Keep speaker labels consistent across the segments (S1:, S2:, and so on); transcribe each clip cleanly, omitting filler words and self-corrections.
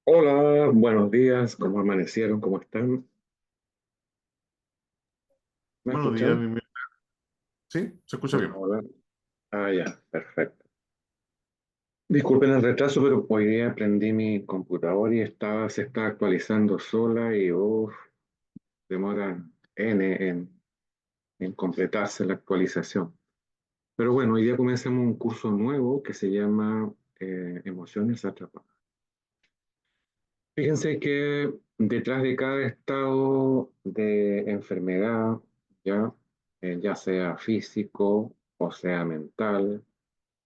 S1: Hola, buenos días, ¿cómo amanecieron? ¿Cómo están? ¿Me
S2: Buenos días,
S1: escuchan?
S2: sí, se escucha bien.
S1: Hola. Ah, ya, perfecto. Disculpen el retraso, pero hoy día prendí mi computador y se está actualizando sola y demora en completarse la actualización. Pero bueno, hoy día comenzamos un curso nuevo que se llama Emociones Atrapadas. Fíjense que detrás de cada estado de enfermedad, ya, ya sea físico o sea mental,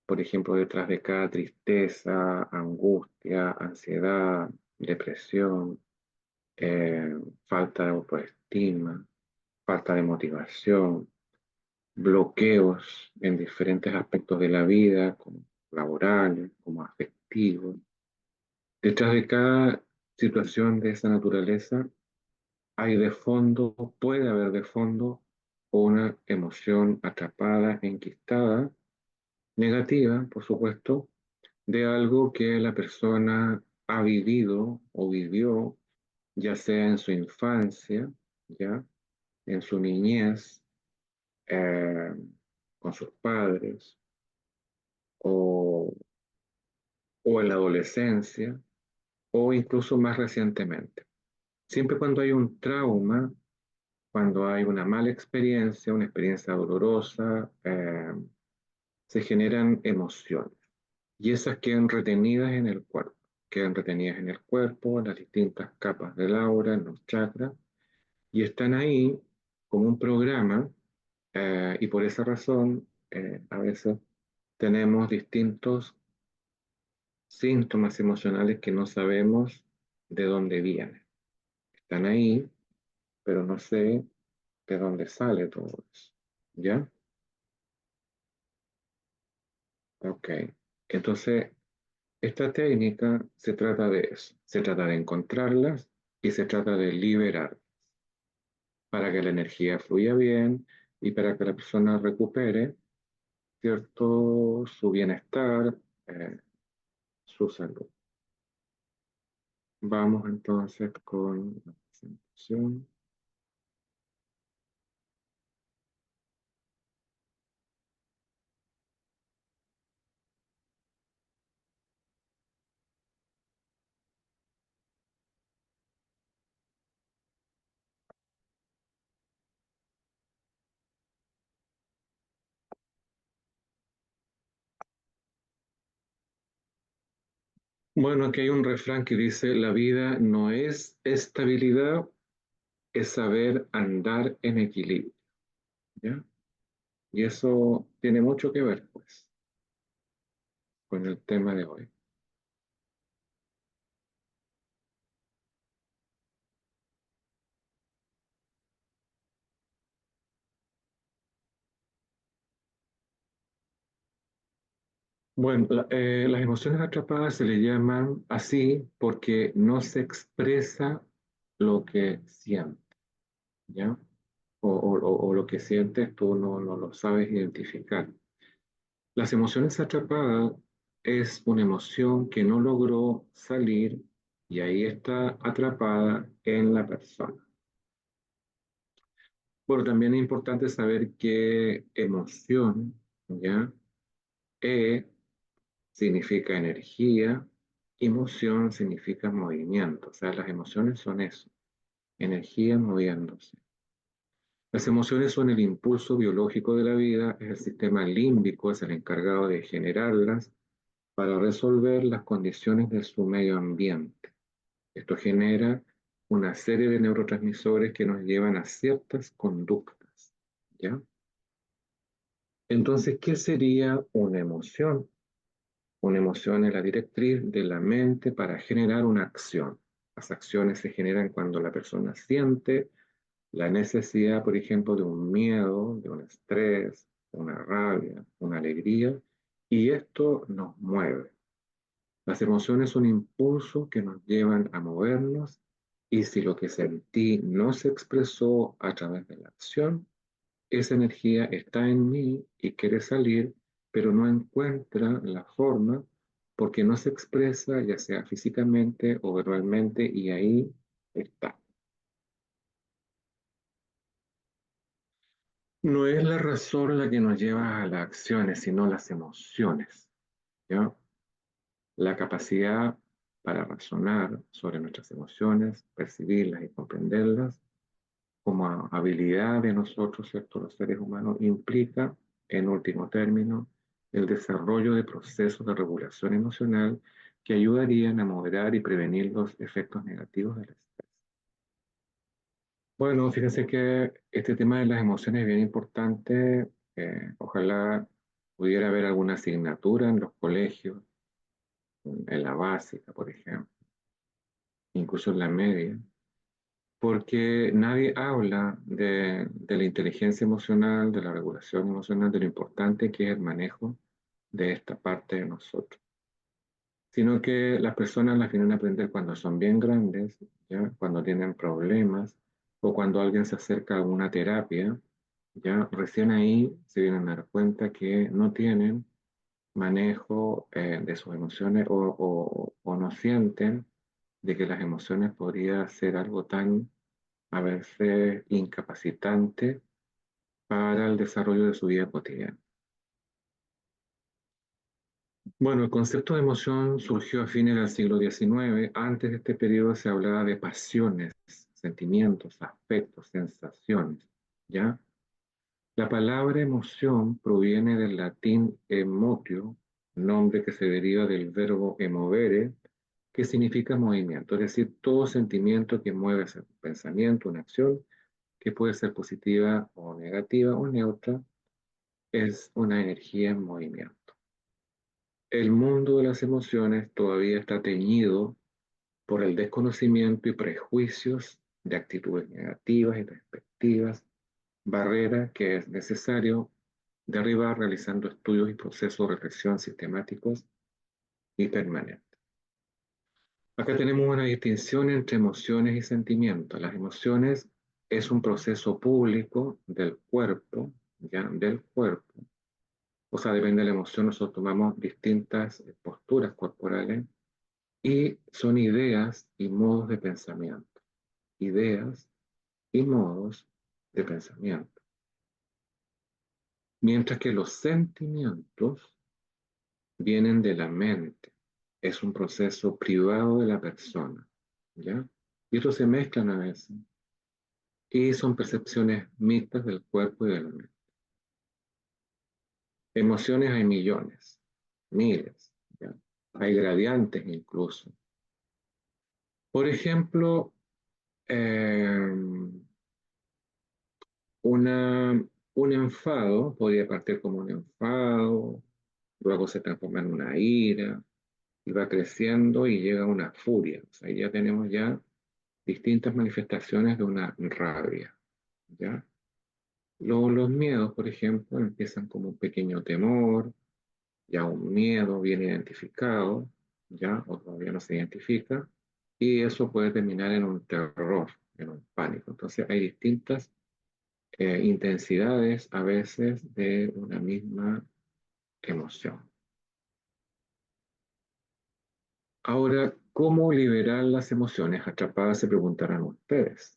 S1: por ejemplo, detrás de cada tristeza, angustia, ansiedad, depresión, falta de autoestima, falta de motivación, bloqueos en diferentes aspectos de la vida, como laborales, como afectivos. Detrás de cada situación de esa naturaleza hay de fondo, puede haber de fondo una emoción atrapada, enquistada, negativa, por supuesto, de algo que la persona ha vivido o vivió, ya sea en su infancia, ya, en su niñez, eh, con sus padres, o, o en la adolescencia, o incluso más recientemente. Siempre cuando hay un trauma, cuando hay una mala experiencia, una experiencia dolorosa, se generan emociones y esas quedan retenidas en el cuerpo, quedan retenidas en el cuerpo, en las distintas capas del aura, en los chakras, y están ahí como un programa, y por esa razón a veces tenemos distintos síntomas emocionales que no sabemos de dónde vienen. Están ahí, pero no sé de dónde sale todo eso. ¿Ya? Ok. Entonces, esta técnica se trata de eso. Se trata de encontrarlas y se trata de liberar para que la energía fluya bien y para que la persona recupere, ¿cierto? Su bienestar, eh, su salud. Vamos entonces con la presentación. Bueno, aquí hay un refrán que dice, la vida no es estabilidad, es saber andar en equilibrio, ¿ya? Y eso tiene mucho que ver, pues, con el tema de hoy. Bueno, las emociones atrapadas se le llaman así porque no se expresa lo que siente, ¿ya? O lo que sientes tú no lo sabes identificar. Las emociones atrapadas es una emoción que no logró salir y ahí está atrapada en la persona. Bueno, también es importante saber qué emoción, ¿ya? E significa energía, emoción significa movimiento, o sea, las emociones son eso, energía moviéndose. Las emociones son el impulso biológico de la vida, es el sistema límbico, es el encargado de generarlas para resolver las condiciones de su medio ambiente. Esto genera una serie de neurotransmisores que nos llevan a ciertas conductas, ¿ya? Entonces, ¿qué sería una emoción? Una emoción es la directriz de la mente para generar una acción. Las acciones se generan cuando la persona siente la necesidad, por ejemplo, de un miedo, de un estrés, una rabia, una alegría, y esto nos mueve. Las emociones son impulsos que nos llevan a movernos y si lo que sentí no se expresó a través de la acción, esa energía está en mí y quiere salir, pero no encuentra la forma porque no se expresa ya sea físicamente o verbalmente y ahí está. No es la razón la que nos lleva a las acciones, sino las emociones, ¿ya? La capacidad para razonar sobre nuestras emociones, percibirlas y comprenderlas como habilidad de nosotros, ¿cierto? Los seres humanos, implica, en último término, el desarrollo de procesos de regulación emocional que ayudarían a moderar y prevenir los efectos negativos del estrés. Bueno, fíjense que este tema de las emociones es bien importante. Ojalá pudiera haber alguna asignatura en los colegios, en la básica, por ejemplo, incluso en la media, porque nadie habla de la inteligencia emocional, de la regulación emocional, de lo importante que es el manejo de esta parte de nosotros, sino que las personas las vienen a aprender cuando son bien grandes, ¿ya? Cuando tienen problemas o cuando alguien se acerca a una terapia, ya recién ahí se vienen a dar cuenta que no tienen manejo de sus emociones o no sienten de que las emociones podría ser algo tan a veces incapacitante para el desarrollo de su vida cotidiana. Bueno, el concepto de emoción surgió a fines del siglo XIX. Antes de este periodo se hablaba de pasiones, sentimientos, afectos, sensaciones, ¿ya? La palabra emoción proviene del latín emotio, nombre que se deriva del verbo emovere, que significa movimiento, es decir, todo sentimiento que mueve un pensamiento, una acción, que puede ser positiva o negativa o neutra, es una energía en movimiento. El mundo de las emociones todavía está teñido por el desconocimiento y prejuicios de actitudes negativas y perspectivas, barrera que es necesario derribar realizando estudios y procesos de reflexión sistemáticos y permanentes. Acá tenemos una distinción entre emociones y sentimientos. Las emociones es un proceso público del cuerpo, ¿ya? Del cuerpo. O sea, depende de la emoción, nosotros tomamos distintas posturas corporales y son ideas y modos de pensamiento. Ideas y modos de pensamiento. Mientras que los sentimientos vienen de la mente. Es un proceso privado de la persona, ¿ya? Y estos se mezclan a veces y son percepciones mixtas del cuerpo y de la mente. Emociones hay millones, miles, ¿ya? Hay gradientes incluso. Por ejemplo, eh, un enfado podría partir como un enfado, luego se transforma en una ira, y va creciendo y llega a una furia. O sea, ahí ya tenemos ya distintas manifestaciones de una rabia, ¿ya? Luego los miedos, por ejemplo, empiezan como un pequeño temor, ya un miedo bien identificado, ya, o todavía no se identifica, y eso puede terminar en un terror, en un pánico. Entonces hay distintas intensidades a veces de una misma emoción. Ahora, ¿cómo liberar las emociones atrapadas? Se preguntarán ustedes.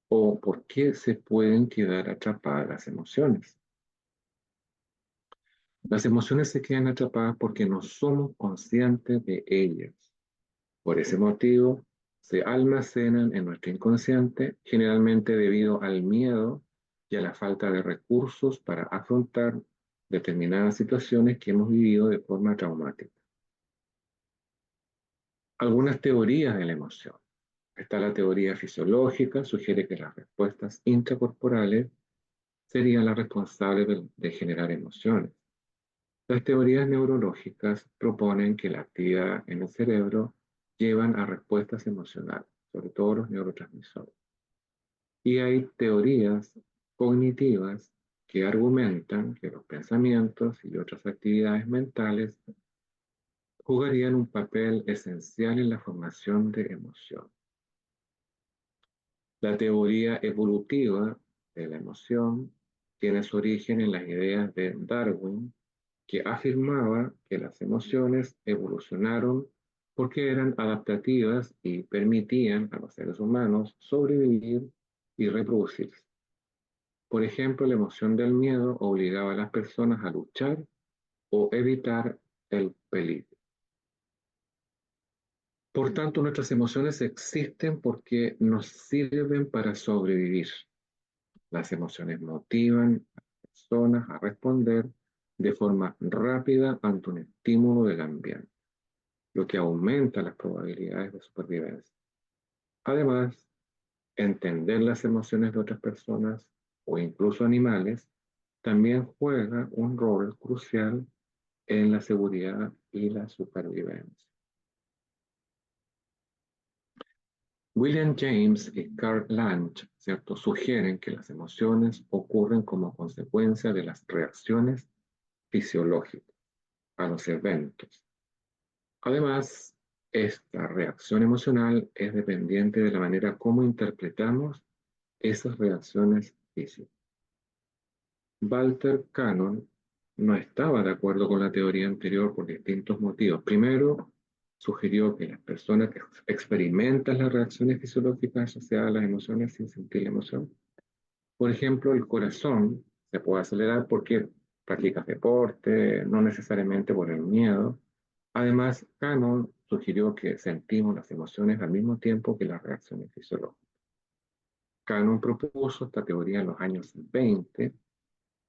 S1: ¿O por qué se pueden quedar atrapadas las emociones? Las emociones se quedan atrapadas porque no somos conscientes de ellas. Por ese motivo, se almacenan en nuestro inconsciente, generalmente debido al miedo y a la falta de recursos para afrontar determinadas situaciones que hemos vivido de forma traumática. Algunas teorías de la emoción. Está la teoría fisiológica, sugiere que las respuestas intracorporales serían las responsables de generar emociones. Las teorías neurológicas proponen que la actividad en el cerebro llevan a respuestas emocionales, sobre todo los neurotransmisores. Y hay teorías cognitivas que argumentan que los pensamientos y otras actividades mentales jugarían un papel esencial en la formación de emociones. La teoría evolutiva de la emoción tiene su origen en las ideas de Darwin que afirmaba que las emociones evolucionaron porque eran adaptativas y permitían a los seres humanos sobrevivir y reproducirse. Por ejemplo, la emoción del miedo obligaba a las personas a luchar o evitar el peligro. Por tanto, nuestras emociones existen porque nos sirven para sobrevivir. Las emociones motivan a las personas a responder de forma rápida ante un estímulo del ambiente, lo que aumenta las probabilidades de supervivencia. Además, entender las emociones de otras personas o incluso animales también juega un rol crucial en la seguridad y la supervivencia. William James y Carl Lange, ¿cierto?, sugieren que las emociones ocurren como consecuencia de las reacciones fisiológicas a los eventos. Además, esta reacción emocional es dependiente de la manera como interpretamos esas reacciones físicas. Walter Cannon no estaba de acuerdo con la teoría anterior por distintos motivos. Primero, sugirió que las personas que experimentan las reacciones fisiológicas asociadas a las emociones sin sentir la emoción, por ejemplo, el corazón se puede acelerar porque practicas deporte, no necesariamente por el miedo. Además, Cannon sugirió que sentimos las emociones al mismo tiempo que las reacciones fisiológicas. Cannon propuso esta teoría en los años 20,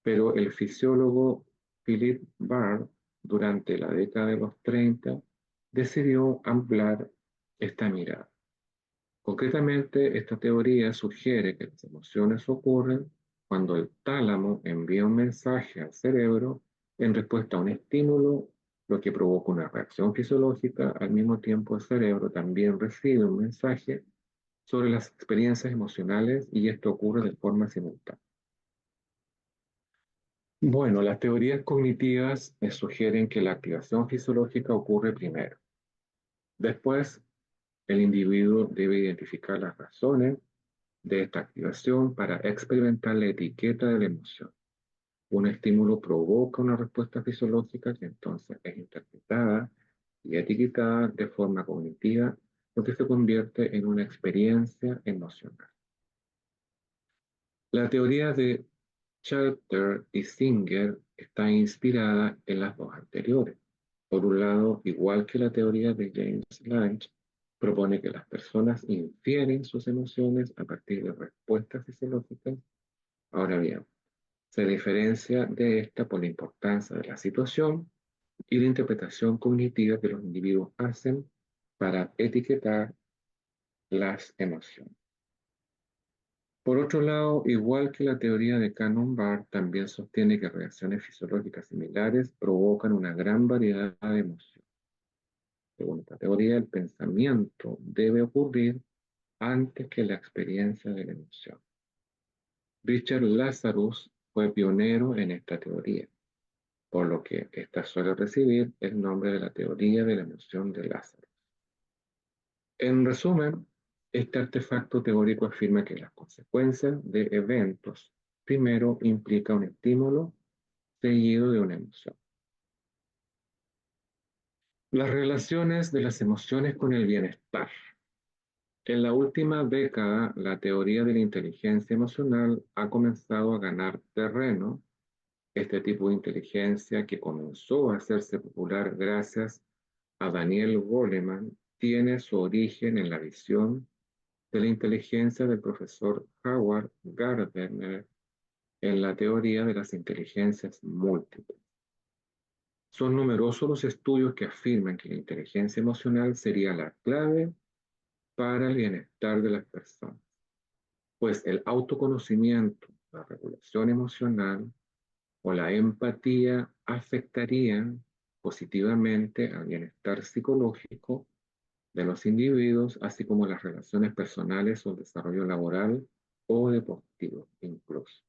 S1: pero el fisiólogo Philip Barr, durante la década de los 30, decidió ampliar esta mirada. Concretamente, esta teoría sugiere que las emociones ocurren cuando el tálamo envía un mensaje al cerebro en respuesta a un estímulo, lo que provoca una reacción fisiológica. Al mismo tiempo, el cerebro también recibe un mensaje sobre las experiencias emocionales y esto ocurre de forma simultánea. Bueno, las teorías cognitivas sugieren que la activación fisiológica ocurre primero. Después, el individuo debe identificar las razones de esta activación para experimentar la etiqueta de la emoción. Un estímulo provoca una respuesta fisiológica que entonces es interpretada y etiquetada de forma cognitiva, lo que se convierte en una experiencia emocional. La teoría de Shelter y Singer está inspirada en las dos anteriores. Por un lado, igual que la teoría de James Lange, propone que las personas infieren sus emociones a partir de respuestas fisiológicas. Ahora bien, se diferencia de esta por la importancia de la situación y la interpretación cognitiva que los individuos hacen para etiquetar las emociones. Por otro lado, igual que la teoría de Cannon-Barr, también sostiene que reacciones fisiológicas similares provocan una gran variedad de emociones. Según esta teoría, el pensamiento debe ocurrir antes que la experiencia de la emoción. Richard Lazarus fue pionero en esta teoría, por lo que esta suele recibir el nombre de la teoría de la emoción de Lazarus. En resumen, este artefacto teórico afirma que las consecuencias de eventos primero implica un estímulo seguido de una emoción. Las relaciones de las emociones con el bienestar. En la última década, la teoría de la inteligencia emocional ha comenzado a ganar terreno. Este tipo de inteligencia, que comenzó a hacerse popular gracias a Daniel Goleman, tiene su origen en la visión de la inteligencia del profesor Howard Gardner en la teoría de las inteligencias múltiples. Son numerosos los estudios que afirman que la inteligencia emocional sería la clave para el bienestar de las personas, pues el autoconocimiento, la regulación emocional o la empatía afectarían positivamente al bienestar psicológico de los individuos, así como las relaciones personales o el desarrollo laboral o deportivo incluso.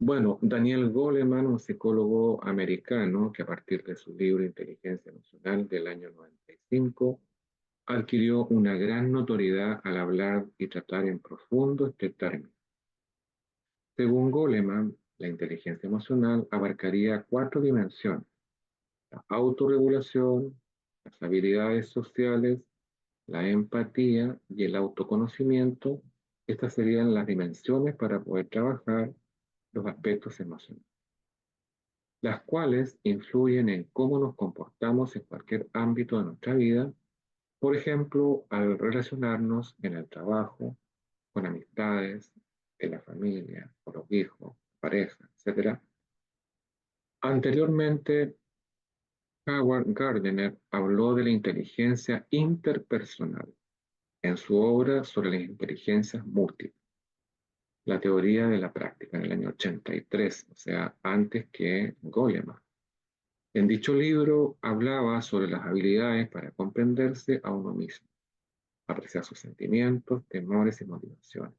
S1: Bueno, Daniel Goleman, un psicólogo americano que a partir de su libro Inteligencia Emocional del año 95, adquirió una gran notoriedad al hablar y tratar en profundo este término. Según Goleman, la inteligencia emocional abarcaría cuatro dimensiones: la autorregulación, las habilidades sociales, la empatía y el autoconocimiento. Estas serían las dimensiones para poder trabajar los aspectos emocionales, las cuales influyen en cómo nos comportamos en cualquier ámbito de nuestra vida, por ejemplo, al relacionarnos en el trabajo, con amistades, en la familia, con los hijos, pareja, etc. Anteriormente, Howard Gardner habló de la inteligencia interpersonal en su obra sobre las inteligencias múltiples, la teoría de la práctica, en el año 83, o sea, antes que Goleman. En dicho libro hablaba sobre las habilidades para comprenderse a uno mismo, apreciar sus sentimientos, temores y motivaciones.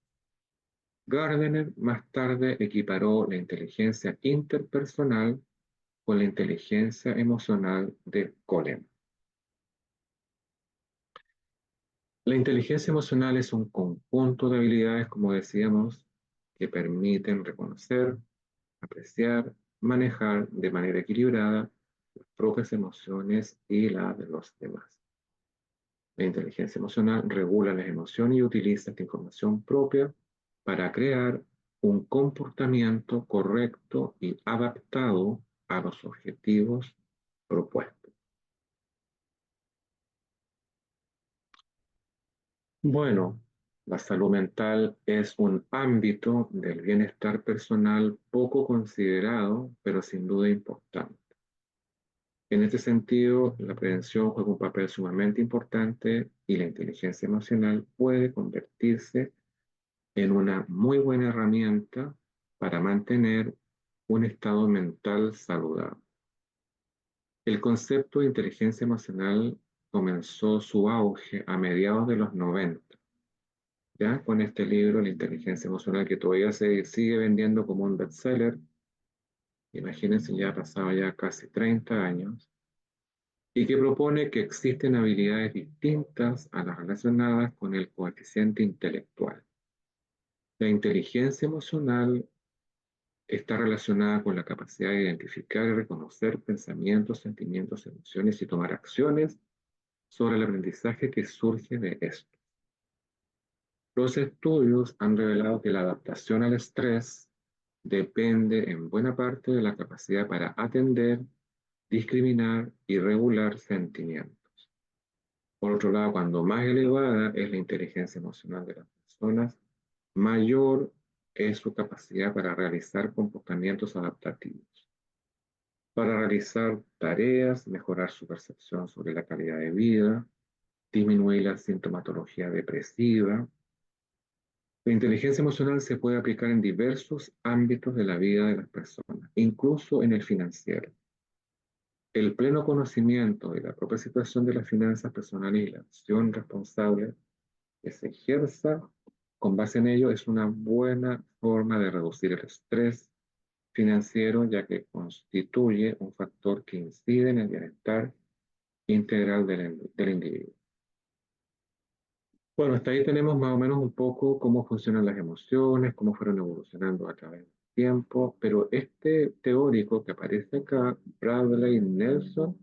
S1: Gardner más tarde equiparó la inteligencia interpersonal con la inteligencia emocional de Goleman. La inteligencia emocional es un conjunto de habilidades, como decíamos, que permiten reconocer, apreciar, manejar de manera equilibrada las propias emociones y las de los demás. La inteligencia emocional regula las emociones y utiliza esta información propia para crear un comportamiento correcto y adaptado a los objetivos propuestos. Bueno, la salud mental es un ámbito del bienestar personal poco considerado, pero sin duda importante. En este sentido, la prevención juega un papel sumamente importante y la inteligencia emocional puede convertirse en una muy buena herramienta para mantener un estado mental saludable. El concepto de inteligencia emocional comenzó su auge a mediados de los 90, ya con este libro, La inteligencia emocional, que todavía se sigue vendiendo como un bestseller. Imagínense, ya ha pasado ya casi 30 años, y que propone que existen habilidades distintas a las relacionadas con el coeficiente intelectual. La inteligencia emocional está relacionada con la capacidad de identificar y reconocer pensamientos, sentimientos, emociones y tomar acciones sobre el aprendizaje que surge de esto. Los estudios han revelado que la adaptación al estrés depende en buena parte de la capacidad para atender, discriminar y regular sentimientos. Por otro lado, cuando más elevada es la inteligencia emocional de las personas, mayor es su capacidad para realizar comportamientos adaptativos, para realizar tareas, mejorar su percepción sobre la calidad de vida, disminuir la sintomatología depresiva. La inteligencia emocional se puede aplicar en diversos ámbitos de la vida de las personas, incluso en el financiero. El pleno conocimiento de la propia situación de las finanzas personales y la acción responsable que se ejerza con base en ello es una buena forma de reducir el estrés financiero, ya que constituye un factor que incide en el bienestar integral del individuo. Bueno, hasta ahí tenemos más o menos un poco cómo funcionan las emociones, cómo fueron evolucionando a través del tiempo, pero este teórico que aparece acá, Bradley Nelson,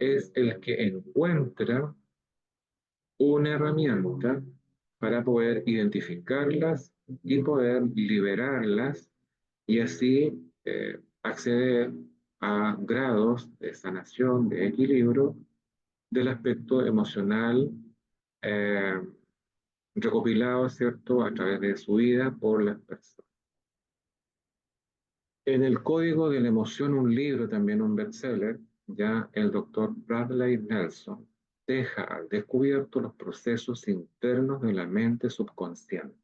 S1: es el que encuentra una herramienta para poder identificarlas y poder liberarlas y así acceder a grados de sanación, de equilibrio del aspecto emocional eh, recopilado, ¿cierto?, a través de su vida por las personas. En el Código de la Emoción, un libro, también un bestseller, ya el doctor Bradley Nelson deja al descubierto los procesos internos de la mente subconsciente.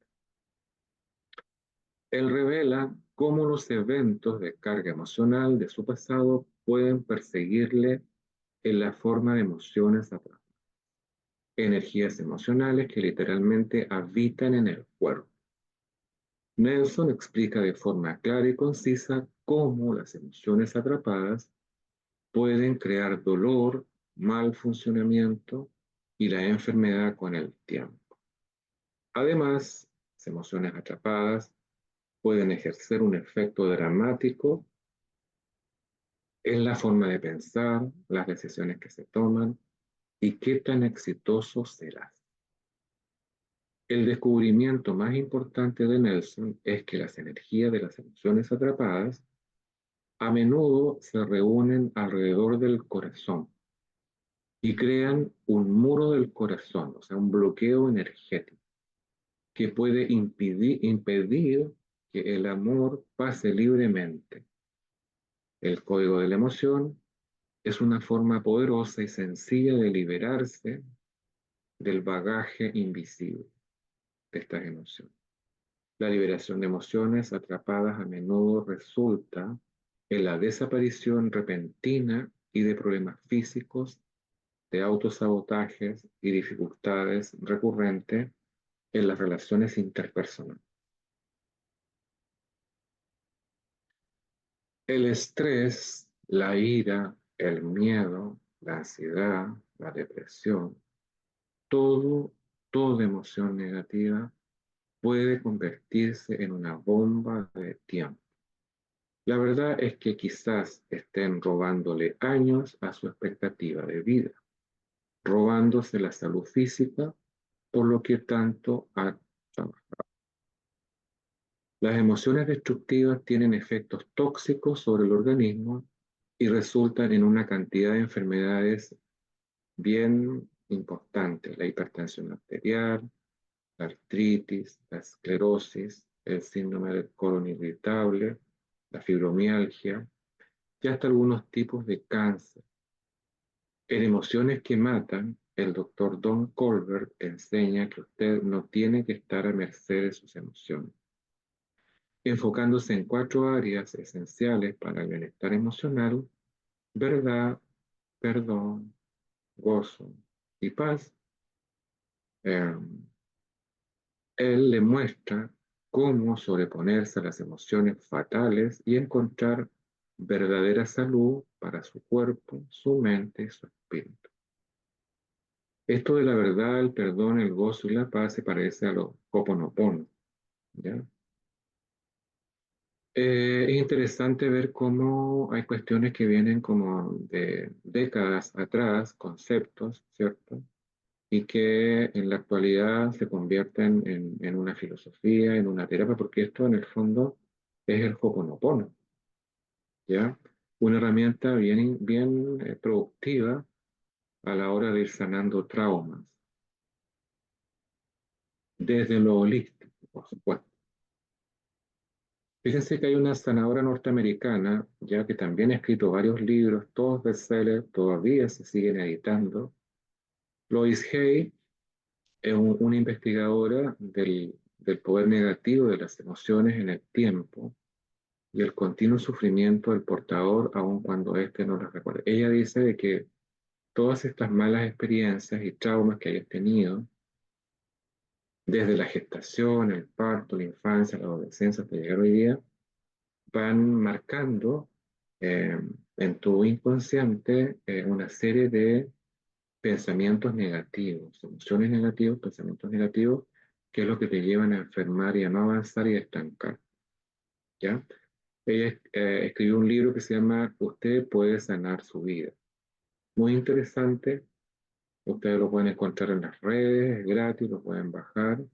S1: Él revela cómo los eventos de carga emocional de su pasado pueden perseguirle en la forma de emociones atrás, energías emocionales que literalmente habitan en el cuerpo. Nelson explica de forma clara y concisa cómo las emociones atrapadas pueden crear dolor, mal funcionamiento y la enfermedad con el tiempo. Además, las emociones atrapadas pueden ejercer un efecto dramático en la forma de pensar, las decisiones que se toman y qué tan exitoso serás. El descubrimiento más importante de Nelson es que las energías de las emociones atrapadas a menudo se reúnen alrededor del corazón y crean un muro del corazón, o sea, un bloqueo energético que puede impedir que el amor pase libremente. El código de la emoción es una forma poderosa y sencilla de liberarse del bagaje invisible de estas emociones. La liberación de emociones atrapadas a menudo resulta en la desaparición repentina y de problemas físicos, de autosabotajes y dificultades recurrentes en las relaciones interpersonales. El estrés, la ira, el miedo, la ansiedad, la depresión, todo, toda emoción negativa puede convertirse en una bomba de tiempo. La verdad es que quizás estén robándole años a su expectativa de vida, robándose la salud física por lo que tanto ha trabajado. Las emociones destructivas tienen efectos tóxicos sobre el organismo y resultan en una cantidad de enfermedades bien importantes: la hipertensión arterial, la artritis, la esclerosis, el síndrome del colon irritable, la fibromialgia y hasta algunos tipos de cáncer. En Emociones que Matan, el doctor Don Colbert enseña que usted no tiene que estar a merced de sus emociones, enfocándose en 4 áreas esenciales para el bienestar emocional: verdad, perdón, gozo y paz. Eh, Él le muestra cómo sobreponerse a las emociones fatales y encontrar verdadera salud para su cuerpo, su mente y su espíritu. Esto de la verdad, el perdón, el gozo y la paz se parece a los Ho'oponopono, ¿ya? Es interesante ver cómo hay cuestiones que vienen como de décadas atrás, conceptos, ¿cierto? Y que en la actualidad se convierten en una filosofía, en una terapia, porque esto en el fondo es el Ho'oponopono, ¿ya? Una herramienta bien productiva a la hora de ir sanando traumas, desde lo holístico, por supuesto. Fíjense que hay una sanadora norteamericana, ya que también ha escrito varios libros, todos bestsellers, todavía se siguen editando. Lois Hay es una investigadora del poder negativo de las emociones en el tiempo y el continuo sufrimiento del portador, aun cuando éste no las recuerde. Ella dice de que todas estas malas experiencias y traumas que hayas tenido, desde la gestación, el parto, la infancia, la adolescencia hasta llegar hoy día, van marcando eh, en tu inconsciente una serie de pensamientos negativos, emociones negativas, pensamientos negativos, que es lo que te llevan a enfermar y a no avanzar y a estancar, ¿ya? Ella escribió un libro que se llama Usted puede sanar su vida. Muy interesante, ustedes lo pueden encontrar en las redes, es gratis, lo pueden bajar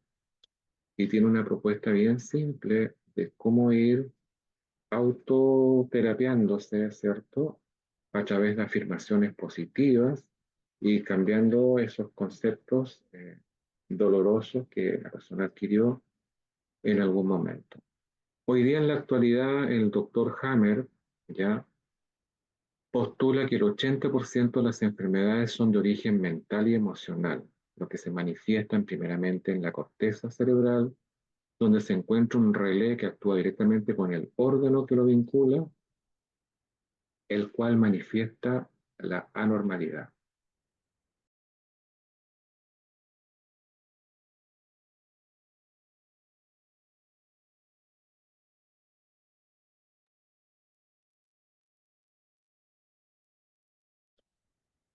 S1: y tiene una propuesta bien simple de cómo ir autoterapiándose, ¿cierto? A través de afirmaciones positivas y cambiando esos conceptos dolorosos que la persona adquirió en algún momento. Hoy día en la actualidad el doctor Hammer ya postula que el 80% de las enfermedades son de origen mental y emocional, lo que se manifiestan primeramente en la corteza cerebral, donde se encuentra un relé que actúa directamente con el órgano que lo vincula, el cual manifiesta la anormalidad.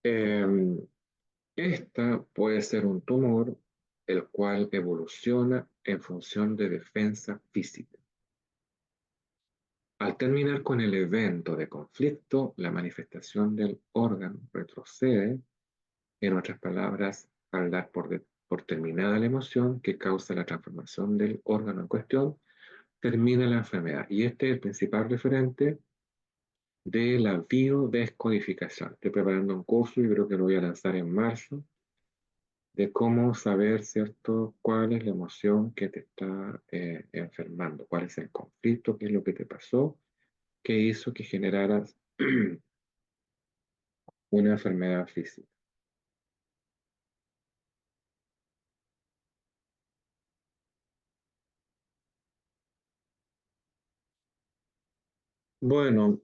S1: Eh, Esta puede ser un tumor el cual evoluciona en función de defensa física. Al terminar con el evento de conflicto, la manifestación del órgano retrocede, en otras palabras, al dar por terminada la emoción que causa la transformación del órgano en cuestión, termina la enfermedad. Y este es el principal referente de la biodescodificación. Estoy preparando un curso y creo que lo voy a lanzar en marzo, de cómo saber, ¿cierto?, cuál es la emoción que te está enfermando, cuál es el conflicto, qué es lo que te pasó, qué hizo que generaras una enfermedad física. Bueno,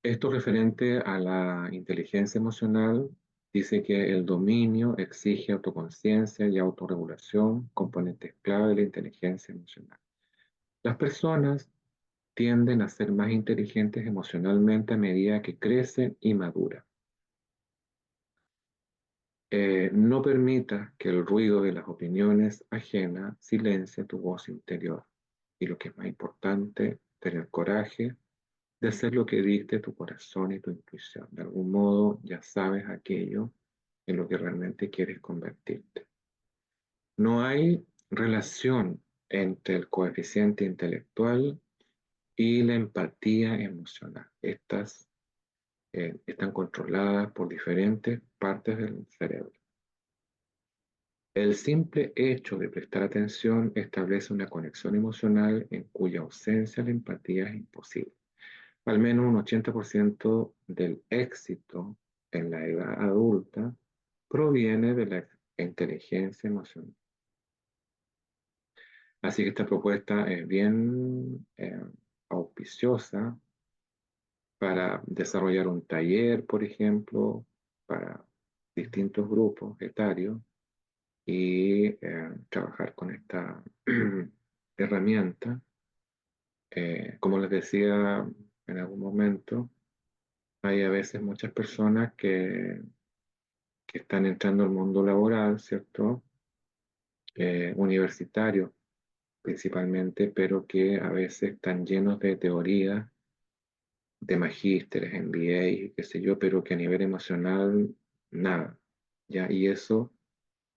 S1: esto referente a la inteligencia emocional dice que el dominio exige autoconciencia y autorregulación, componentes clave de la inteligencia emocional. Las personas tienden a ser más inteligentes emocionalmente a medida que crecen y maduran. No permitas que el ruido de las opiniones ajenas silencie tu voz interior. Y lo que es más importante, tener coraje de hacer lo que dicte tu corazón y tu intuición. De algún modo ya sabes aquello en lo que realmente quieres convertirte. No hay relación entre el coeficiente intelectual y la empatía emocional. Estas están controladas por diferentes partes del cerebro. El simple hecho de prestar atención establece una conexión emocional en cuya ausencia la empatía es imposible. Al menos un 80% del éxito en la edad adulta proviene de la inteligencia emocional. Así que esta propuesta es bien auspiciosa para desarrollar un taller, por ejemplo, para distintos grupos etarios y trabajar con esta herramienta. Como les decía en algún momento, hay a veces muchas personas que están entrando al mundo laboral, ¿cierto? Universitario principalmente, pero que a veces están llenos de teorías, de magísteres, MBA, qué sé yo, pero que a nivel emocional, nada, ¿ya? Y eso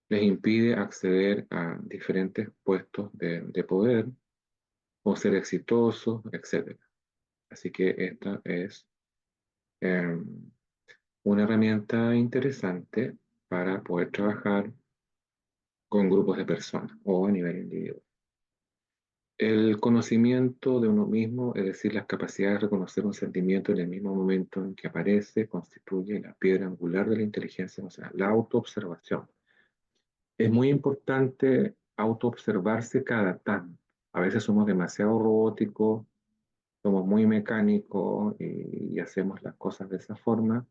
S1: les impide acceder a diferentes puestos de poder o ser exitosos, etcétera. Así que esta es eh, una herramienta interesante para poder trabajar con grupos de personas o a nivel individual. El conocimiento de uno mismo, es decir, las capacidades de reconocer un sentimiento en el mismo momento en que aparece, constituye la piedra angular de la inteligencia emocional, la autoobservación. Es muy importante autoobservarse cada tanto. A veces somos demasiado robóticos, somos muy mecánicos y hacemos las cosas de esa forma.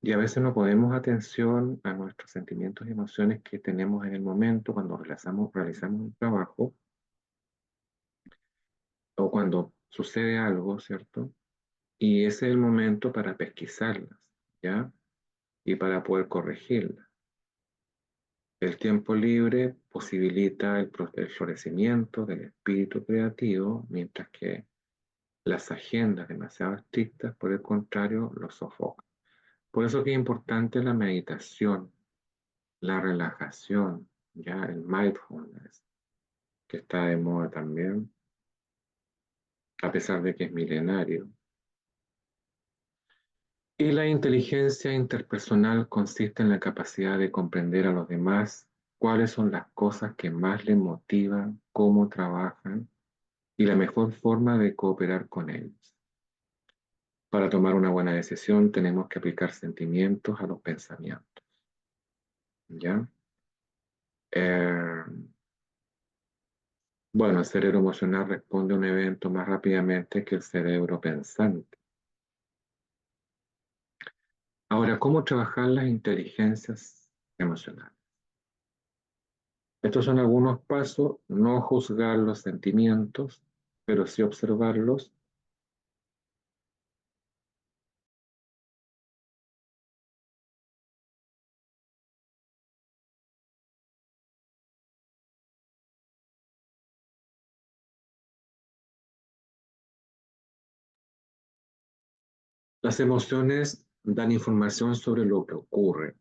S1: Y a veces no ponemos atención a nuestros sentimientos y emociones que tenemos en el momento cuando realizamos un trabajo o cuando sucede algo, ¿cierto? Y ese es el momento para pesquisarlas, ¿ya? Y para poder corregirlas. El tiempo libre posibilita el florecimiento del espíritu creativo, mientras que las agendas demasiado estrictas, por el contrario, lo sofocan. Por eso que es importante la meditación, la relajación, ya el mindfulness, que está de moda también, a pesar de que es milenario. Y la inteligencia interpersonal consiste en la capacidad de comprender a los demás cuáles son las cosas que más les motivan, cómo trabajan y la mejor forma de cooperar con ellos. Para tomar una buena decisión tenemos que aplicar sentimientos a los pensamientos, ¿ya? Eh, bueno, el cerebro emocional responde a un evento más rápidamente que el cerebro pensante. Ahora, ¿cómo trabajar las inteligencias emocionales? Estos son algunos pasos: no juzgar los sentimientos, pero sí observarlos, Las emociones dan información sobre lo que ocurre.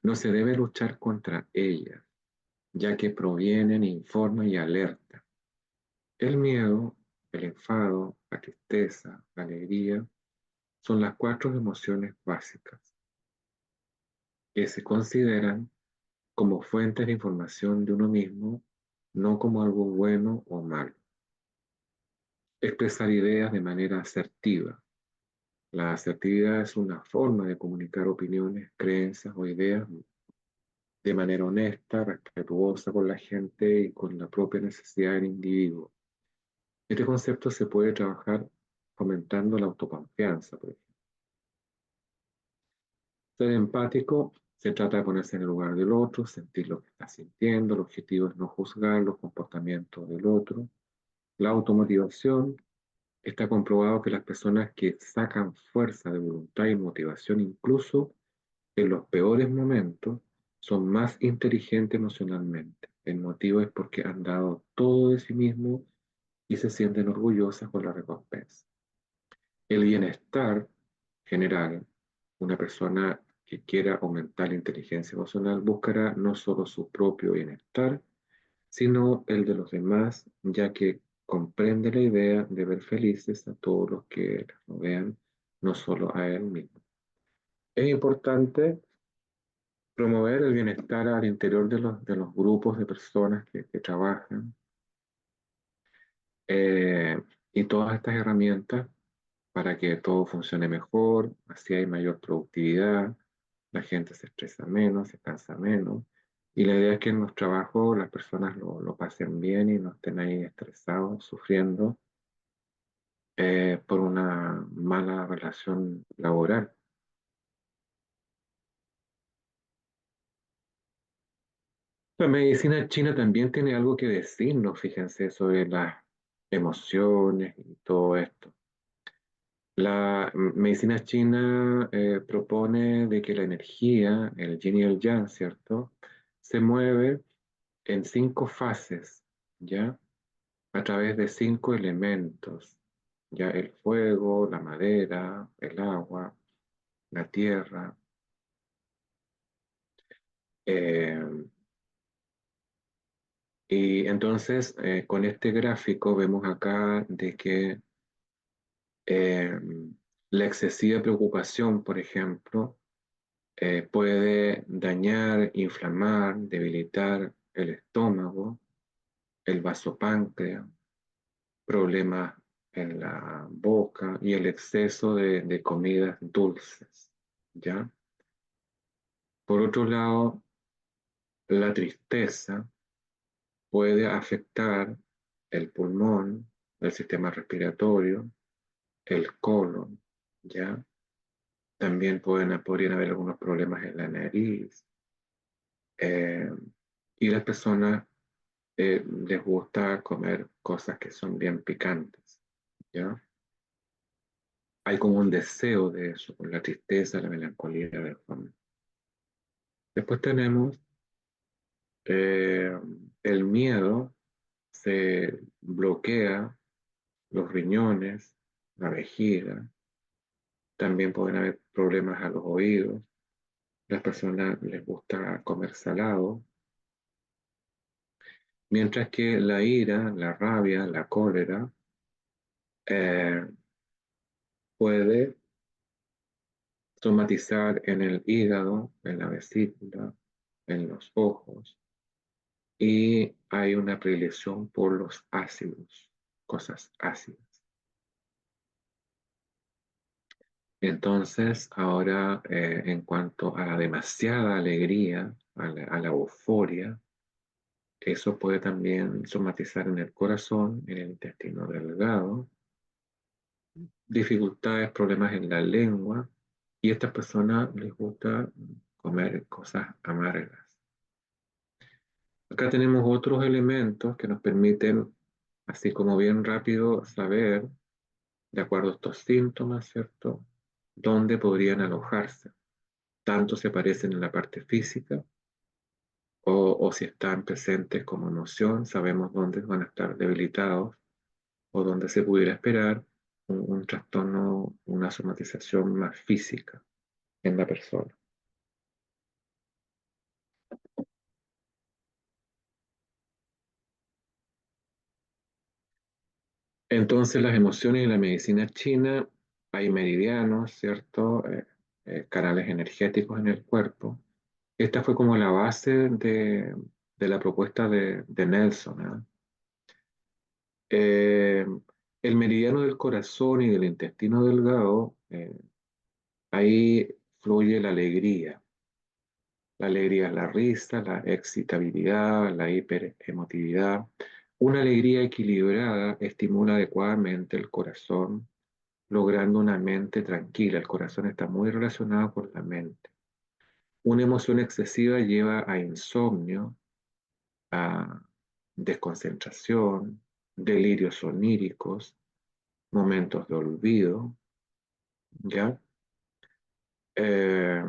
S1: No se debe luchar contra ellas, ya que provienen, informan y alertan. El miedo, el enfado, la tristeza, la alegría son las cuatro emociones básicas que se consideran como fuentes de información de uno mismo, no como algo bueno o malo. Expresar ideas de manera asertiva. La asertividad es una forma de comunicar opiniones, creencias o ideas de manera honesta, respetuosa con la gente y con la propia necesidad del individuo. Este concepto se puede trabajar fomentando la autoconfianza, por ejemplo. Ser empático se trata de ponerse en el lugar del otro, sentir lo que está sintiendo. El objetivo es no juzgar los comportamientos del otro. La automotivación está comprobado que las personas que sacan fuerza de voluntad y motivación, incluso en los peores momentos, son más inteligentes emocionalmente. El motivo es porque han dado todo de sí mismos y se sienten orgullosas con la recompensa. El bienestar general, una persona que quiera aumentar la inteligencia emocional buscará no solo su propio bienestar, sino el de los demás, ya que comprende la idea de ver felices a todos los que les rodean, no solo a él mismo. Es importante promover el bienestar al interior de los grupos de personas que trabajan, eh, y todas estas herramientas para que todo funcione mejor, así hay mayor productividad, la gente se estresa menos, se cansa menos, y la idea es que en los trabajos las personas lo pasen bien y no estén ahí estresados, sufriendo por una mala relación laboral. La medicina china también tiene algo que decirnos, fíjense, sobre las emociones y todo esto. La medicina china propone de que la energía, el yin y el yang, ¿cierto? Se mueve en cinco fases, ¿ya? A través de cinco elementos, ¿ya? El fuego, la madera, el agua, la tierra. eh, y entonces, con este gráfico vemos acá de que eh, la excesiva preocupación, por ejemplo, puede dañar, inflamar, debilitar el estómago, el vasopáncreas, problemas en la boca y el exceso de comidas dulces, ¿ya? Por otro lado, la tristeza puede afectar el pulmón, el sistema respiratorio, el colon, ¿ya? También podrían haber algunos problemas en la nariz. eh, y las personas les gusta comer cosas que son bien picantes, ¿ya? Hay como un deseo de eso, por la tristeza, la melancolía del comer. Después tenemos eh, el miedo, se bloquea los riñones, la vejiga, también pueden haber problemas a los oídos, las personas les gusta comer salado, mientras que la ira, la rabia, la cólera eh, puede somatizar en el hígado, en la vesícula, en los ojos, y hay una predilección por los ácidos, cosas ácidas. Entonces, ahora en cuanto a la demasiada alegría, a la euforia, eso puede también somatizar en el corazón, en el intestino delgado, dificultades, problemas en la lengua, y a estas personas les gusta comer cosas amargas. Acá tenemos otros elementos que nos permiten, así como bien rápido, saber, de acuerdo a estos síntomas, ¿cierto?, dónde podrían alojarse. Tanto se parecen en la parte física o si están presentes como emoción, sabemos dónde van a estar debilitados o dónde se pudiera esperar un trastorno, una somatización más física en la persona. Entonces, las emociones en la medicina china, hay meridianos, ¿cierto? Canales energéticos en el cuerpo. Esta fue como la base de la propuesta de Nelson, ¿ah? Eh, el meridiano del corazón y del intestino delgado, ahí fluye la alegría. La alegría es la risa, la excitabilidad, la hiperemotividad. Una alegría equilibrada estimula adecuadamente el corazón, logrando una mente tranquila. El corazón está muy relacionado con la mente. Una emoción excesiva lleva a insomnio, a desconcentración, delirios oníricos, momentos de olvido, ¿ya? Eh,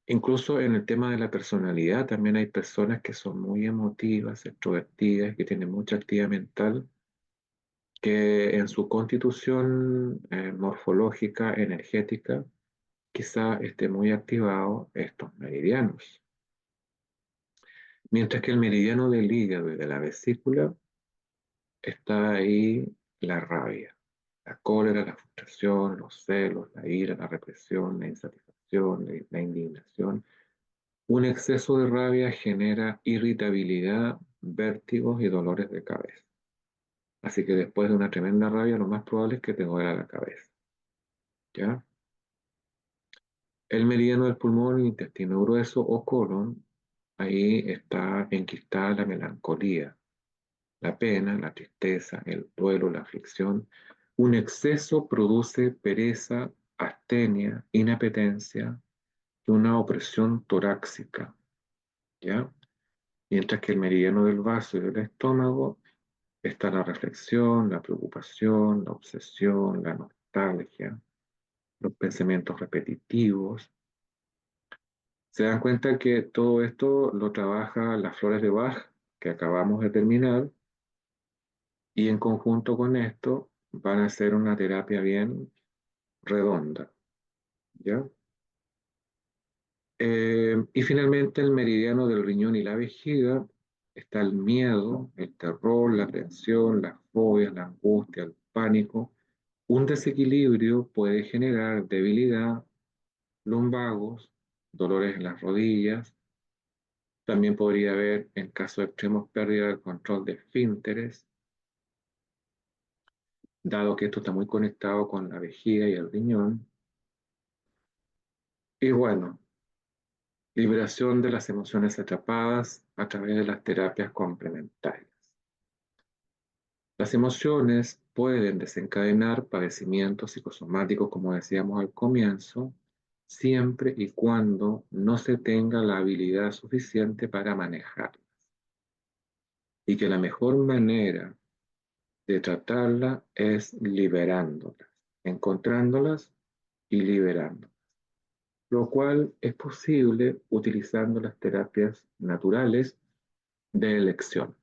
S1: Incluso en el tema de la personalidad, también hay personas que son muy emotivas, extrovertidas, que tienen mucha actividad mental, que en su constitución morfológica, energética, quizá esté muy activado estos meridianos. Mientras que el meridiano del hígado y de la vesícula está ahí la rabia, la cólera, la frustración, los celos, la ira, la represión, la insatisfacción, la indignación. Un exceso de rabia genera irritabilidad, vértigos y dolores de cabeza. Así que después de una tremenda rabia, lo más probable es que te duela la cabeza. ¿Ya? El meridiano del pulmón, el intestino grueso o colon, ahí está enquistada la melancolía, la pena, la tristeza, el duelo, la aflicción. Un exceso produce pereza, astenia, inapetencia y una opresión torácica. ¿Ya? Mientras que el meridiano del vaso y del estómago está la reflexión, la preocupación, la obsesión, la nostalgia, los pensamientos repetitivos. Se dan cuenta que todo esto lo trabaja las flores de Bach que acabamos de terminar y en conjunto con esto van a hacer una terapia bien redonda, ¿ya? Y finalmente el meridiano del riñón y la vejiga está el miedo, el terror, la tensión, las fobias, la angustia, el pánico. Un desequilibrio puede generar debilidad, lumbagos, dolores en las rodillas. También podría haber, en caso de extremos, pérdida del control de esfínteres, dado que esto está muy conectado con la vejiga y el riñón. Y bueno, liberación de las emociones atrapadas a través de las terapias complementarias. Las emociones pueden desencadenar padecimientos psicosomáticos, como decíamos al comienzo, siempre y cuando no se tenga la habilidad suficiente para manejarlas. Y que la mejor manera de tratarla es liberándolas, encontrándolas y liberándolas, lo cual es posible utilizando las terapias naturales de elección.